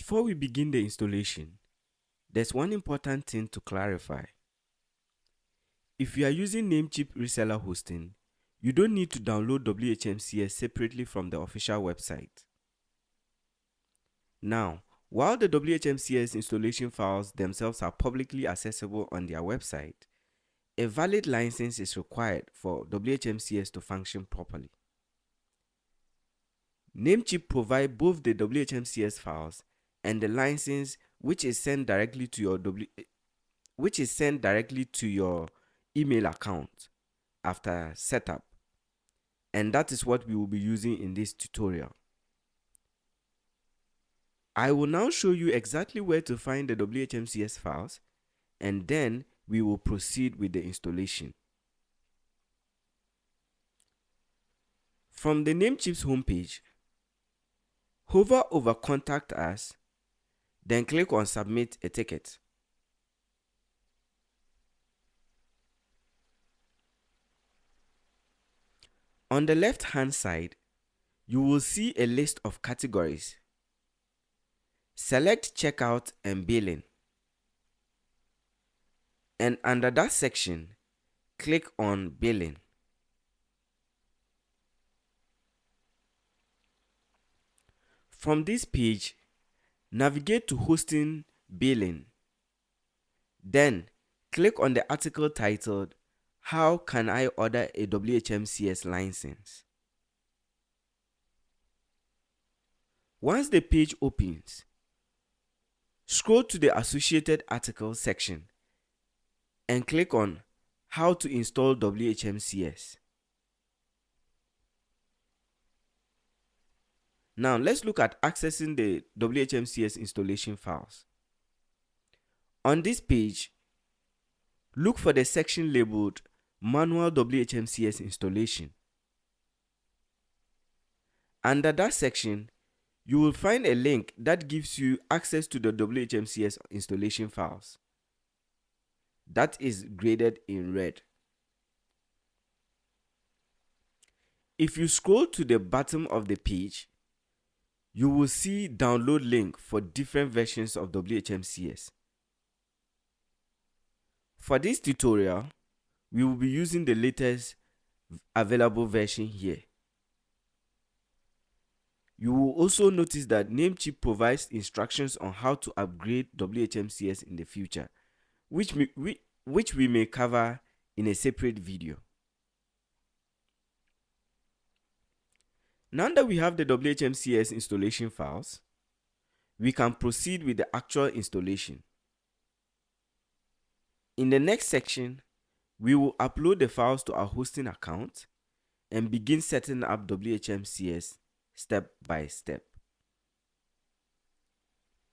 Before we begin the installation, there's one important thing to clarify. If you are using Namecheap reseller hosting, you don't need to download WHMCS separately from the official website. Now, while the WHMCS installation files themselves are publicly accessible on their website, a valid license is required for WHMCS to function properly. Namecheap provides both the WHMCS files and the license which is sent directly to your email account after setup, and that is what we will be using in this tutorial. I will now show you exactly where to find the WHMCS files, and then we will proceed with the installation. From the Namecheap's homepage, hover over Contact Us, then click on Submit a Ticket. On the left-hand side, you will see a list of categories. Select Checkout and Billing. And under that section, click on Billing. From this page, navigate to Hosting Billing. Then, click on the article titled, "How can I order a WHMCS license?" Once the page opens, scroll to the associated article section and click on How to install WHMCS. Now let's look at accessing the WHMCS installation files. On this page, look for the section labeled Manual WHMCS Installation. Under that section, you will find a link that gives you access to the WHMCS installation files. That is graded in red. If you scroll to the bottom of the page, you will see download link for different versions of WHMCS. For this tutorial, we will be using the latest available version here. You will also notice that Namecheap provides instructions on how to upgrade WHMCS in the future, which we may cover in a separate video. Now that we have the WHMCS installation files, we can proceed with the actual installation. In the next section, we will upload the files to our hosting account and begin setting up WHMCS step by step.